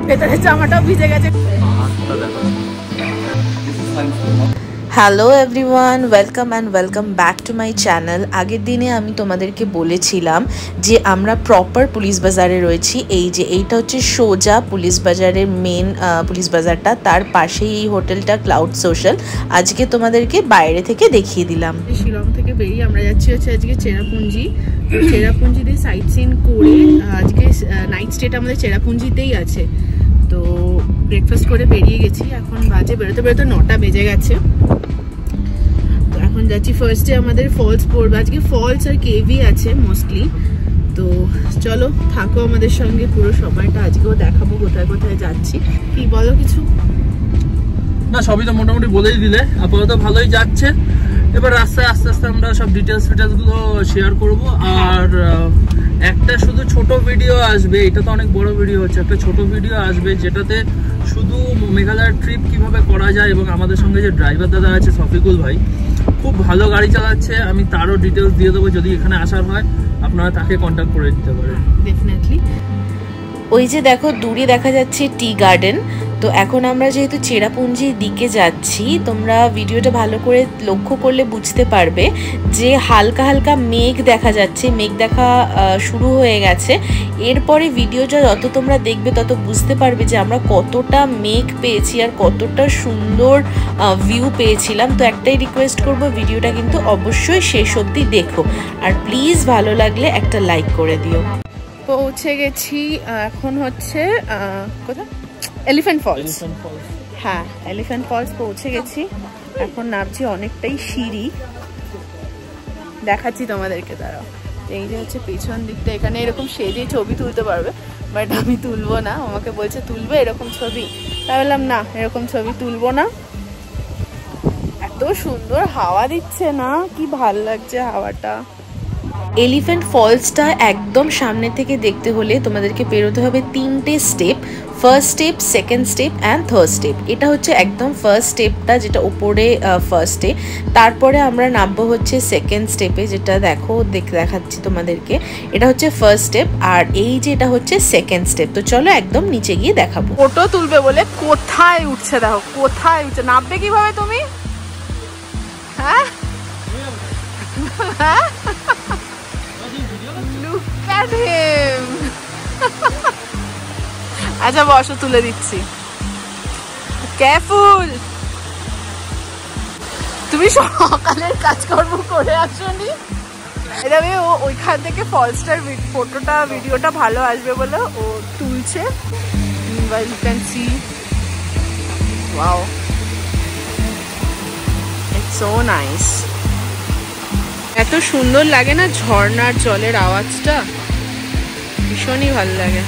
ভেতরে জামাটাও ভিজে গেছে। Hello everyone, welcome back to my channel. আগের দিনে আমি তোমাদেরকে বলেছিলাম যে আমরা প্রপার পুলিশ বাজারে রয়েছি। এইটা হচ্ছে সোজা পুলিশ বাজারের মেন পুলিশ বাজারটা, তার পাশেই এই হোটেলটা ক্লাউড সোশ্যাল। আজকে তোমাদেরকে বাইরে থেকে দেখিয়ে দিলাম। শিলং থেকে বেরিয়ে আমরা যাচ্ছি হচ্ছে আজকে চেরাপুঞ্জিতে সাইট সিন করে আজকে নাইট স্টেটা আমাদের চেরাপুঞ্জিতেই আছে। তো ব্রেকফাস্ট করে বেরিয়ে গেছি, এখন বাজে বেরোতে 9টা বেজে গেছে। তো এখন যাচ্ছি, ফার্স্টে আমাদের ফলস পড়বে, আজকে ফলস আর কেভি আছে মোস্টলি। তো চলো থাকো আমাদের সঙ্গে পুরো সময়টা, আজকেও দেখাবো কোথায় কোথায় যাচ্ছি। কি বলো কিছু? না, সবই তো মোটামুটি বলেই দিলে, আপাতত ভালোই যাচ্ছে। এবার রাস্তায় আস্তে আস্তে আমরা সব ডিটেলস গুলো শেয়ার করব। আর একটা শুধু ছোট ভিডিও আসবে, এটা তো অনেক বড় ভিডিও হচ্ছে, একটা ছোট ভিডিও আসবে যেটাতে শুধু মেঘালয়ের ট্রিপ কিভাবে করা যায় এবং আমাদের সঙ্গে যে ড্রাইভার দাদা আছে শফিকুল ভাই, খুব ভালো গাড়ি চালাচ্ছে, আমি তারও ডিটেলস দিয়ে দেবো। যদি এখানে আসার হয় আপনারা তাকে কন্ট্যাক্ট করে দিতে পারেন। ডেফিনেটলি। ওই যে দেখো দূরে দেখা যাচ্ছে টি গার্ডেন। তো এখন আমরা যেহেতু চেরাপুঞ্জির দিকে যাচ্ছি, তোমরা ভিডিওটা ভালো করে লক্ষ্য করলে বুঝতে পারবে যে হালকা হালকা মেঘ দেখা যাচ্ছে, মেঘ দেখা শুরু হয়ে গেছে। এরপরে ভিডিওটা যত তোমরা দেখবে তত বুঝতে পারবে যে আমরা কতটা মেঘ পেয়েছি আর কতটা সুন্দর ভিউ পেয়েছিলাম। তো একটাই রিকোয়েস্ট করব, ভিডিওটা কিন্তু অবশ্যই শেষ অবধি দেখো, আর প্লিজ ভালো লাগলে একটা লাইক করে দিও। পৌঁছে গেছি, এখন হচ্ছে কোথায়? Elephant falls. হ্যাঁ, এলিফ্যান্ট ফলস পৌঁছে গেছি। এখন নামছি, অনেকটাই সিঁড়ি, দেখাচ্ছি তোমাদেরকে। দাঁড়াও, এই যে হচ্ছে পেছন দিকটা, এখানে এরকম সেজে ছবি তুলতে পারবে, বাট আমি তুলবো না। আমাকে বলছে তুলবে এরকম ছবি, তাই বললাম না, এরকম ছবি তুলবো না। এত সুন্দর হাওয়া দিচ্ছে না, কি ভাল লাগছে হাওয়াটা। এলিফ্যান্ট ফলসটা একদম সামনে থেকে দেখতে হলে তোমাদেরকে পেরোতে হবে 3টে step. First step, second step and third step. এটা হচ্ছে একদম ফার্স্ট স্টেপটা, যেটা উপরে ফার্স্টে। তারপরে আমরা নামবো হচ্ছে সেকেন্ড স্টেপে, যেটা দেখো দেখাচ্ছি তোমাদেরকে। এটা হচ্ছে ফার্স্ট স্টেপ, আর এই যে এটা হচ্ছে সেকেন্ড স্টেপ। তো চলো একদম নিচে গিয়ে দেখাবো। ফটো তুলবে বলে কোথায় উঠছে, দেখো কোথায় উঠছে। নামবে কিভাবে তুমি? হ্যাঁ, আচ্ছা বসো, তুলে দিচ্ছি। কেয়ারফুল। তুমি সকালের কাজকর্ম করে আসোনি? এটা ওইখান থেকে ফলসটার ফটোটা ভিডিওটা ভালো আসবে বলে ও তুলছে। You can see, wow, it's so nice. এত সুন্দর লাগে না ঝর্ণার জলের আওয়াজটা, ভীষণই ভালো লাগে।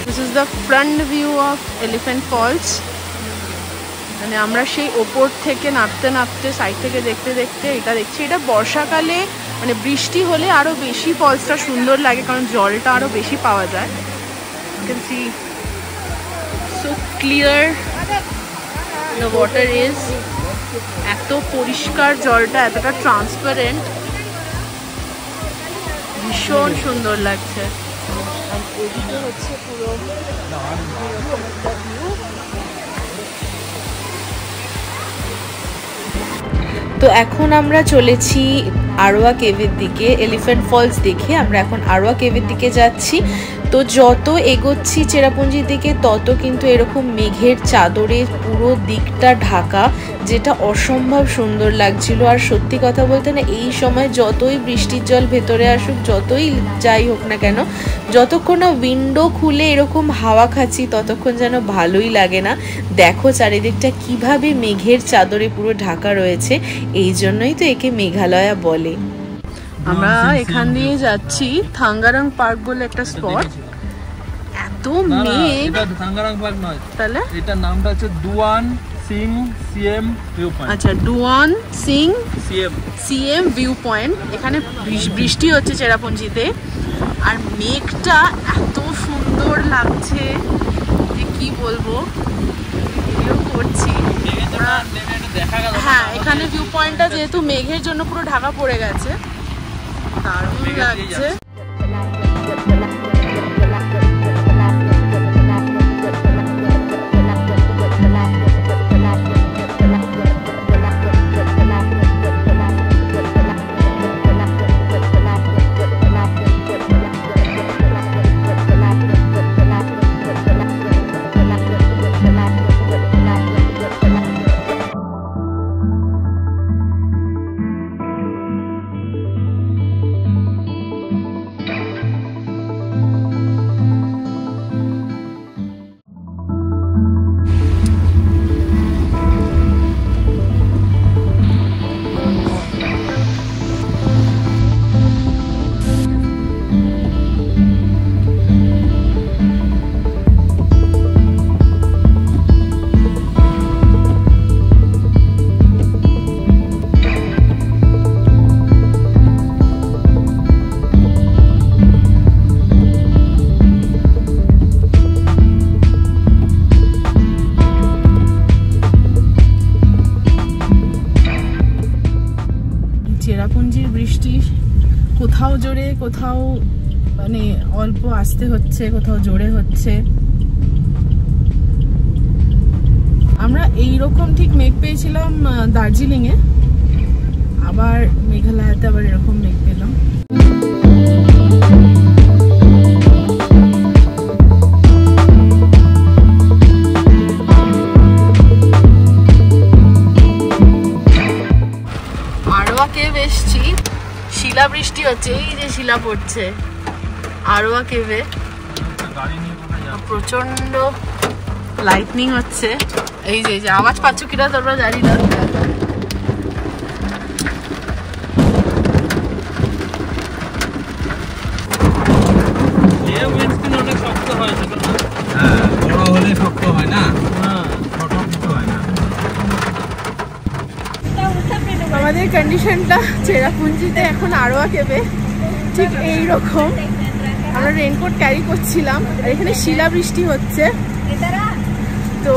This is the front view of Elephant Falls. মানে আমরা সেই ওপর থেকে নামতে নামতে, সাইড থেকে দেখতে দেখতে এটা দেখছি। এটা বর্ষাকালে মানে বৃষ্টি হলে আরো বেশি ফলসটা সুন্দর লাগে, কারণ জলটা আরো বেশি পাওয়া যায়। You can see so clear the water is. এত পরিষ্কার জলটা, এতটা ট্রান্সপারেন্ট, ভীষণ সুন্দর লাগছে। এদিকে হচ্ছে পুরো তো এখন আমরা চলেছি আরোয়া কেভের দিকে। এলিফ্যান্ট ফলস দেখে আমরা এখন আরোয়া কেভের দিকে যাচ্ছি। তো যত এগোচ্ছি চেরাপুঞ্জির দিকে, তত কিন্তু এরকম মেঘের চাদরে পুরো দিকটা ঢাকা, যেটা অসম্ভব সুন্দর লাগছিল। আর সত্যি কথা বলতে না, এই সময় যতই বৃষ্টির জল ভেতরে আসুক, যতই যাই হোক না কেন, যতক্ষণ না উইন্ডো খুলে এরকম হাওয়া খাচ্ছি, ততক্ষণ যেন ভালোই লাগে না। দেখো চারিদিকটা কিভাবে মেঘের চাদরে পুরো ঢাকা রয়েছে, এই জন্যই তো একে মেঘালয়া বলে। আমরা এখান দিয়ে যাচ্ছি থাঙ্গারাং পার্ক বলে একটা স্পট। এত মেঘ। থাঙ্গারাং পার্ক নয়, তাহলে এটার নামটা হচ্ছে দুয়ান সিং সিএম ভিউ পয়েন্ট। আচ্ছা, দুয়ান সিং সিএম ভিউ পয়েন্ট। এখানে বৃষ্টি হচ্ছে চেরাপুঞ্জিতে, আর মেঘটা এত সুন্দর লাগছে যে কি বলবো। ভিডিও করছি। হ্যাঁ, এখানে ভিউ পয়েন্টটা যেহেতু মেঘের জন্য পুরো ঢাকা পড়ে গেছে, দারুণ লাগছে। কোথাও জোরে কোথাও মানে অল্প আস্তে হচ্ছে, কোথাও জোরে হচ্ছে। আমরা এইরকম ঠিক মেঘ পেয়েছিলাম দার্জিলিং এ, আবার মেঘালয়তে আবার এরকম মেঘ পেলাম। আরোয়া কেভ এসছি, শিলা বৃষ্টি হচ্ছে, এই যে শিলা পড়ছে আরোয়া কেভে, প্রচন্ড লাইটনিং হচ্ছে। এই যে আওয়াজ পাচ্ছ কিনা তোমরা জানি না। আমাদের কন্ডিশনটা চেরাপুঞ্জিতে এখন আরোয়া কেভে ঠিক এইরকম। আমরা রেনকোট ক্যারি করছিলাম আর এখানে শিলা বৃষ্টি হচ্ছে, তো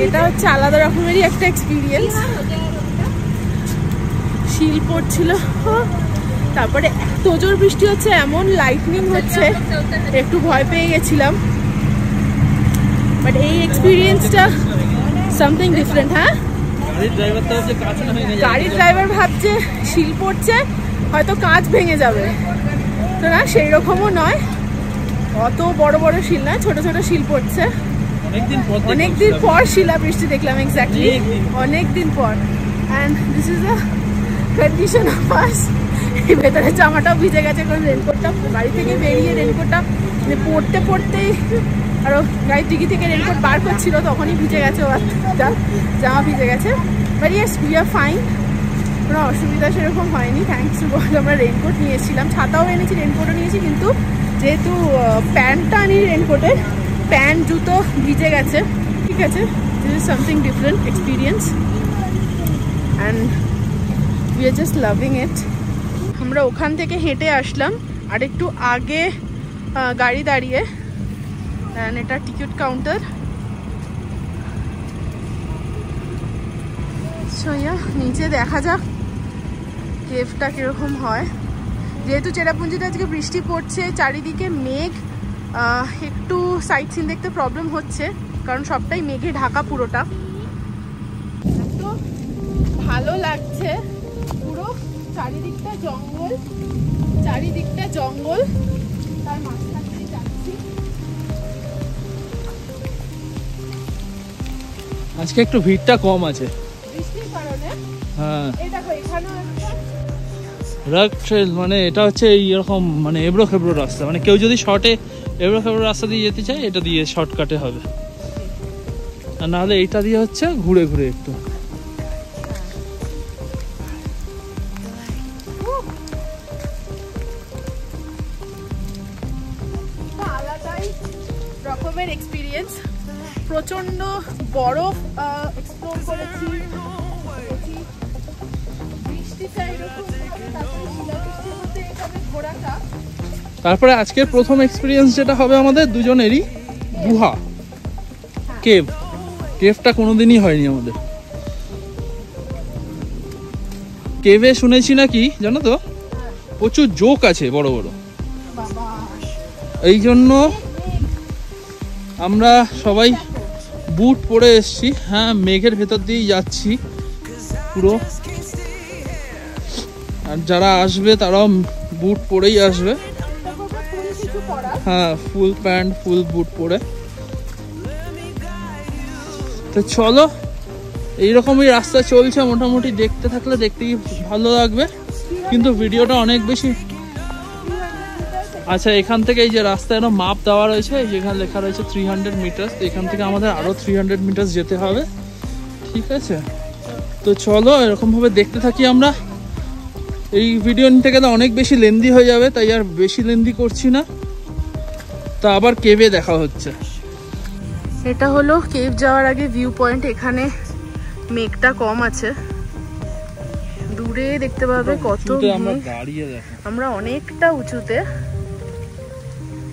এটা হচ্ছে আলাদা রকমেরই একটা এক্সপিরিয়েন্স। শিল পড়ছিল, তারপরে এত জোর বৃষ্টি হচ্ছে, এমন লাইটনিং হচ্ছে, একটু ভয় পেয়ে গেছিলাম। বাট এই এক্সপিরিয়েন্সটা সামথিং ডিফারেন্ট। হ্যাঁ, গাড়ির ড্রাইভার ভাবছে শিল পড়ছে হয়তো কাঁচ ভেঙে যাবে, তো না সেই রকমও নয়, অত বড় বড় শিল নয়, ছোট ছোট শিল পড়ছে। অনেকদিন পর শিলা বৃষ্টি দেখলাম, এক্স্যাক্টলি অনেকদিন পর। And this is the condition of us. এই ভেতরে জামাটাও ভিজে গেছে, কারণ রেনকোটটা বাড়ি থেকে বেরিয়ে রেনকোটটা পড়তে পড়তেই আরো গাড়ির ডিগি থেকে রেনকোট বার করছিল, তখনই ভিজে গেছে, জামা ভিজে গেছে। But yes, we are fine, কোনো অসুবিধা সেরকম হয়নি, থ্যাঙ্কস টু গড। আমরা রেনকোট নিয়েছিলাম, ছাতাও এনেছি, রেনকোটও নিয়েছি, কিন্তু যেহেতু প্যান্টটা আনি রেনকোটে, প্যান্ট জুতো ভিজে গেছে। ঠিক আছে, this is something different experience and we are just loving ইট। আমরা ওখান থেকে হেঁটে আসলাম, আর একটু আগে গাড়ি দাঁড়িয়ে, অ্যান্ড এটা টিকিট কাউন্টার। নিচে দেখা যাক কেভটা কিরকম হয়। যেহেতু চেরাপুঞ্জিতে আজকে বৃষ্টি পড়ছে, চারিদিকে মেঘ, একটু সাইট সিন দেখতে প্রবলেম হচ্ছে, কারণ সবটাই মেঘে ঢাকা পুরোটা। তো ভালো লাগছে, পুরো চারিদিকটা জঙ্গল, চারিদিকটা জঙ্গল, তার মাঝখান দিয়ে যাচ্ছি। আজকে একটু ভিড়টা কম আছে বৃষ্টির কারণে। হ্যাঁ, এই দেখো এখানেও রাগ ট্রেল, মানে এটা হচ্ছে এইরকম মানে এবড়ো খেবড়ো রাস্তা, মানে কেউ যদি শর্টে এবড়ো খেবড়ো রাস্তা দিয়ে যেতে চায় এটা দিয়ে শর্টকাটে হবে, আর নাহলে এইটা দিয়ে হচ্ছে ঘুরে ঘুরে একটু। আলাদাই রকমের এক্সপিরিয়েন্স, প্রচন্ড বরফ এক্সপ্লোর করেছি, বৃষ্টিটা এরকম, ঘোরাটা। তারপরে আজকের প্রথম এক্সপিরিয়েন্স যেটা হবে আমাদের দুজনেরই, গুহা কেভ। কেভটা কোনোদিনই হয়নি আমাদের। কেভে শুনেছি নাকি জানো তো, প্রচুর জোক আছে বড় বড়, এই জন্য আমরা সবাই বুট পরে এসছি। হ্যাঁ, মেঘের ভেতর দিয়েই যাচ্ছি পুরো, আর যারা আসবে তারাও বুট পরেই আসবে। হ্যাঁ, ফুল প্যান্ট ফুল বুট পরে। তো চলো, এইরকমই রাস্তা চলছে মোটামুটি, দেখতে থাকলে দেখতেই ভালো লাগবে, কিন্তু ভিডিওটা অনেক বেশি। আচ্ছা, এখান থেকে এই যে রাস্তায় মাপ দেওয়া রয়েছে, যেখানে লেখা রয়েছে 300 মিটার, এখান থেকে আমাদের আরো 300 মিটার যেতে হবে। ঠিক আছে, তো চলো এরকম ভাবে দেখতে থাকি আমরা। এই ভিডিও নিতে গেলে অনেক বেশি লেন্দি হয়ে যাবে, তাই আর বেশি লেন্দি করছি না। তা আবার কেভে দেখা হচ্ছে। এটা হলো কেভ যাওয়ার আগে ভিউ পয়েন্ট। এখানে মেঘটা কম আছে, দূরে দেখতে পাবে কত মেঘ। আমরা অনেকটা উঁচুতে,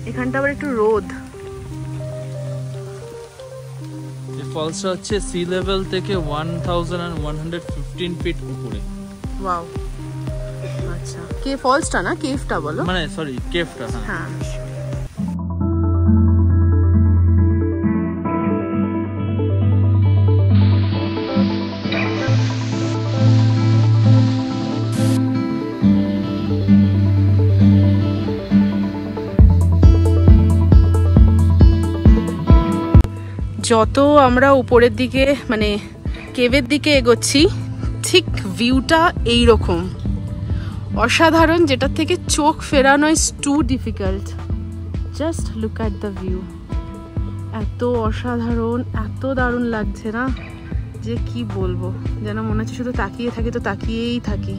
এখানটা আবার একটু রোদ। এই ফলসটা হচ্ছে সি লেভেল থেকে 1115 ফিট উপরে। ওয়াও, আচ্ছা, কে ফলসটা না কেভটা বলো, মানে সরি কেভটা। হ্যাঁ যত আমরা উপরের দিকে মানে কেভের দিকে এগোচ্ছি ঠিক ভিউটা এইরকম অসাধারণ, যেটার থেকে চোখ ফেরানো is too difficult. Just look at the view, এত অসাধারণ, এত দারুণ লাগছে না যে কি বলবো, যেন মনে হচ্ছে শুধু তাকিয়ে থাকি তো তাকিয়েই থাকি।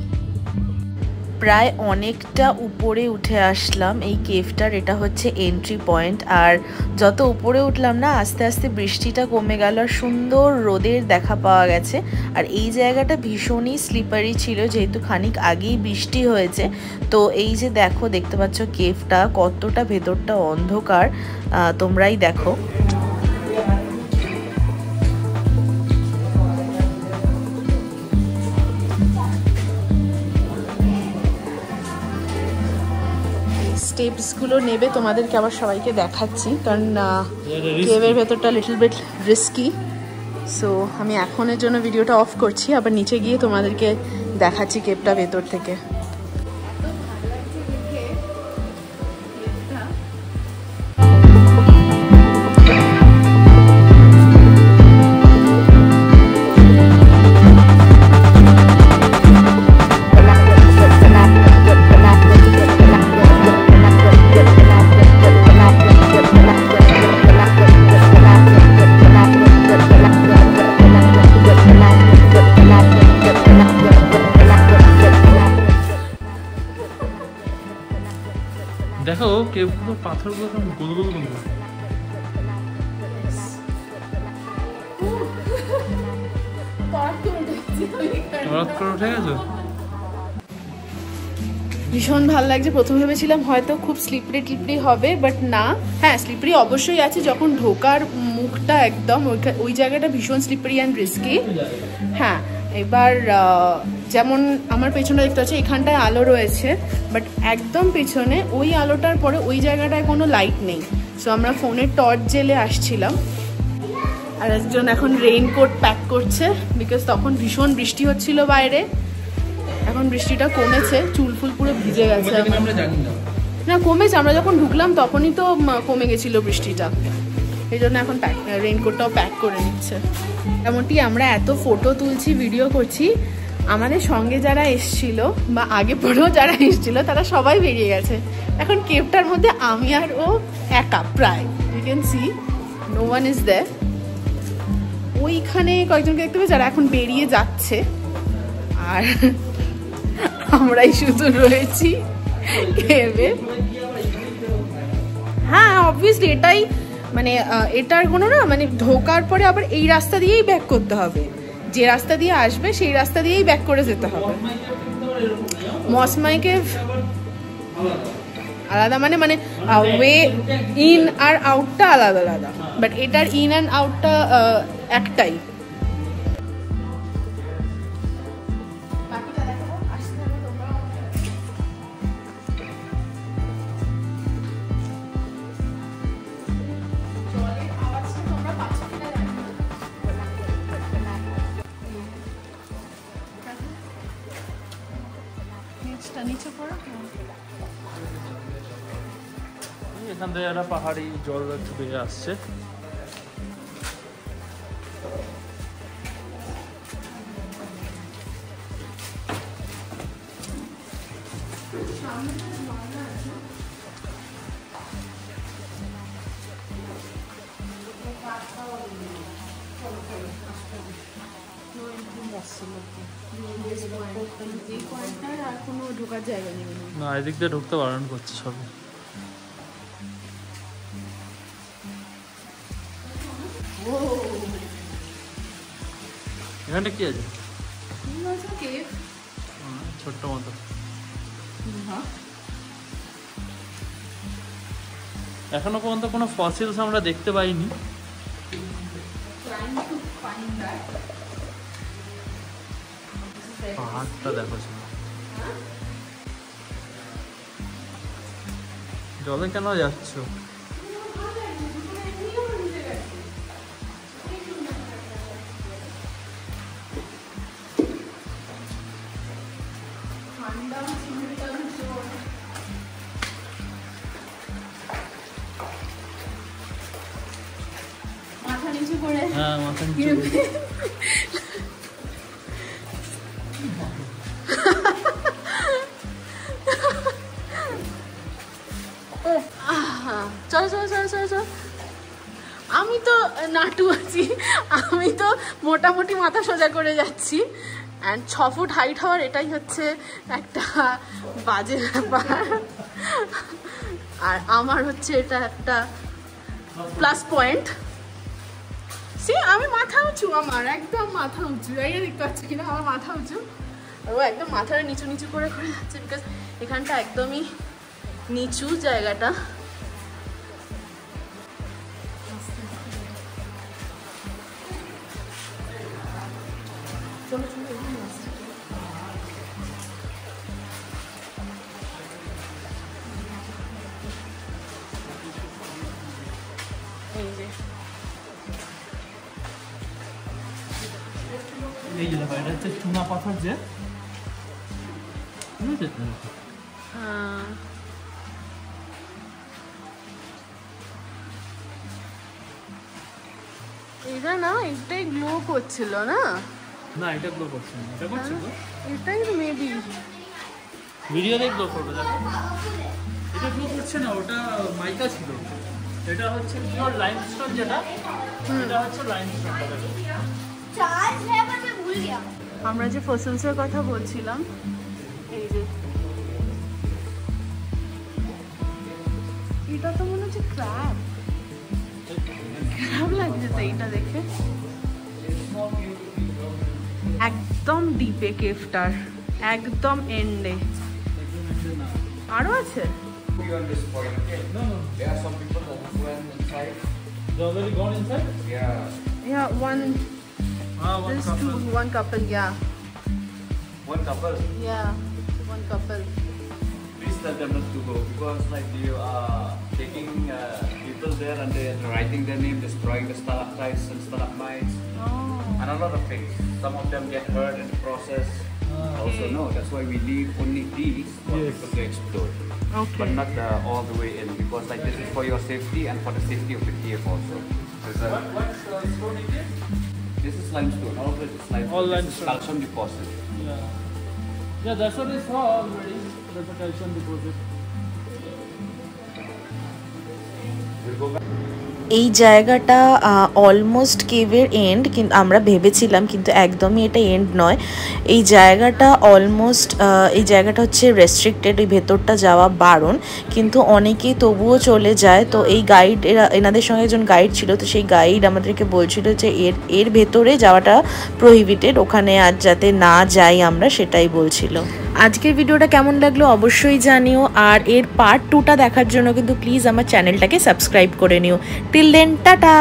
প্রায় অনেকটা উপরে উঠে আসলাম এই কেভটার, এটা হচ্ছে এন্ট্রি পয়েন্ট। আর যত উপরে উঠলাম না আস্তে আস্তে বৃষ্টিটা কমে গেল আর সুন্দর রোদের দেখা পাওয়া গেছে। আর এই জায়গাটা ভীষণই স্লিপারি ছিল যেহেতু খানিক আগেই বৃষ্টি হয়েছে। তো এই যে দেখো, দেখতে পাচ্ছ কেভটা কতটা ভেতরটা অন্ধকার, তোমরাই দেখো। স্টেপসগুলো নেবে তোমাদেরকে আবার সবাইকে দেখাচ্ছি, কারণ কেভের ভেতরটা লিটল বিট রিস্কি। সো আমি এখনের জন্য ভিডিওটা অফ করছি, আবার নিচে গিয়ে তোমাদেরকে দেখাচ্ছি কেভটা ভেতর থেকে। দেখো কেভগুলো পাথরগুলো কেমন গোল গোল গোল গোল। ভীষণ ভালো লাগছে। প্রথম ভেবেছিলাম হয়তো খুব স্লিপারি হবে, বাট না, হ্যাঁ স্লিপারি অবশ্যই আছে, যখন ঢোকার মুখটা একদম ওই জায়গাটা ভীষণ স্লিপারি অ্যান্ড রিস্কি। হ্যাঁ, এবার যেমন আমার পেছনে দেখতে পাচ্ছি এখানটায় আলো রয়েছে, বাট একদম পেছনে ওই আলোটার পরে ওই জায়গাটায় কোনো লাইট নেই। সো আমরা ফোনের টর্চ জেলে আসছিলাম। আর একজন এখন রেইনকোট প্যাক করছে, বিকজ তখন ভীষণ বৃষ্টি হচ্ছিল বাইরে। এখন বৃষ্টিটা কমেছে, চুল ফুল পুরো ভিজে গেছে। না কমেছে, আমরা যখন ঢুকলাম তখনই তো কমে গেছিল বৃষ্টিটা, এই জন্য এখন রেইনকোটটাও প্যাক করে নিচ্ছে। মোটামুটি আমরা এত ফটো তুলছি, ভিডিও করছি, আমাদের সঙ্গে যারা এসছিল বা আগে পরেও যারা এসছিল তারা সবাই বেরিয়ে গেছে। এখন কেভটার মধ্যে আমি আর ও একা প্রায়, you can see no one is there. ওইখানে কয়েকজনকে দেখতে পাই যারা এখন বেরিয়ে যাচ্ছে, আর আমরাই শুধু রয়েছি কেভে। হ্যাঁ অবভিয়াসলি এটাই মানে এটার কোনো না মানে ঢোকার পরে আবার এই রাস্তা দিয়েই ব্যাক করতে হবে, যে রাস্তা দিয়ে আসবে সেই রাস্তা দিয়েই ব্যাক করে যেতে হবে। মসমাই কেভ আলাদা, মানে মানে ওয়ে ইন আর আউটটা আলাদা আলাদা, বাট এটার ইন অ্যান্ড আউটটা একটাই। এখান থেকে একটা পাহাড়ি জল একটু বেরিয়ে আসছে। না এদিক দিয়ে ঢুকতে বারণ করছে সবাই। এখানটা কি আছে? ছোট্ট মতো। এখনো পর্যন্ত কোনো ফসিলস আমরা দেখতে পাইনি। পাহাড়টা দেখো, জলে কেন যাচ্ছ? মাথা নিচু করে, হ্যাঁ মাথা নিচু করে। চলো চলো চলো চলো চলো। আমি তো নাটু আছি, আমি তো মোটামুটি মাথা সোজা করে যাচ্ছি। অ্যান্ড 6 ফুট হাইট হওয়ার এটাই হচ্ছে একটা বাজে ব্যাপার, আর আমার হচ্ছে এটা একটা প্লাস পয়েন্ট। সে আমি মাথা উঁচু, আমার একদম মাথা উঁচু, এই দেখতে পাচ্ছি কিনা আমার মাথা উঁচু। আর ও একদম মাথাটা নিচু নিচু করে করে যাচ্ছে, বিকজ এখানটা একদমই নিচু জায়গাটা। চলো চলো, এই যে এই যে এটা হচ্ছে চুনা পাথর, যে এটা না, এটাই গ্লো করছিল না? না এটা গ্লো করছে না, এটা করছে তো, এটাই মেবি ভিডিওতে গ্লো করবে। দেখো এটা গ্লো করছে না, ওটা মাইকা ছিল। এটা হচ্ছে পিওর লাইমস্টোন, যেটা এটা হচ্ছে লাইমস্টোন। আমরা যে ফসিলসের কথা বলছিলাম, এই যে এটা তো মনে হচ্ছে ক্র্যাব, ক্র্যাব লাগছে তো এইটা দেখে। একদম ডিপে কেভটার, একদম এন্ডে। আরো আছে? On this point, okay? No, no. There are some people that just went inside. They already gone inside? Yeah. Yeah, one, One this couple. two, one couple, yeah. One couple. Yeah, one couple. Please tell them not to go because like you are taking people there and they're writing their name, destroying the stalactites and stalagmites Oh. and a lot of things. Some of them get hurt in the process. Also, Okay. no, that's why we leave only these for Yes. people to explore. Okay. But not all the way in because like this is for your safety and for the safety of the cave also. There's a- What stone it is? This is limestone. All of it is limestone. All This limestone. is calcium deposit. Yeah. Yeah, that's what I saw already. There's a calcium deposit. We'll go back. এই জায়গাটা almost কেভের and, কিন্তু আমরা ভেবেছিলাম কিন্তু একদমই এটা and নয়। এই জায়গাটা অলমোস্ট, এই জায়গাটা হচ্ছে রেস্ট্রিক্টেড, এই ভেতরটা যাওয়া বারণ, কিন্তু অনেকেই তবুও চলে যায়। তো এই গাইড, এনাদের সঙ্গে একজন গাইড ছিল, তো সেই গাইড আমাদেরকে বলছিল যে এর ভেতরে যাওয়াটা প্রহিবিটেড, ওখানে আর যাতে না যাই আমরা, সেটাই বলছিল। আজকের ভিডিওটা কেমন লাগলো অবশ্যই জানিও, আর এর পার্ট 2টা দেখার জন্য কিন্তু প্লিজ আমার চ্যানেলটাকে সাবস্ক্রাইব করে নিও। Till then, tata.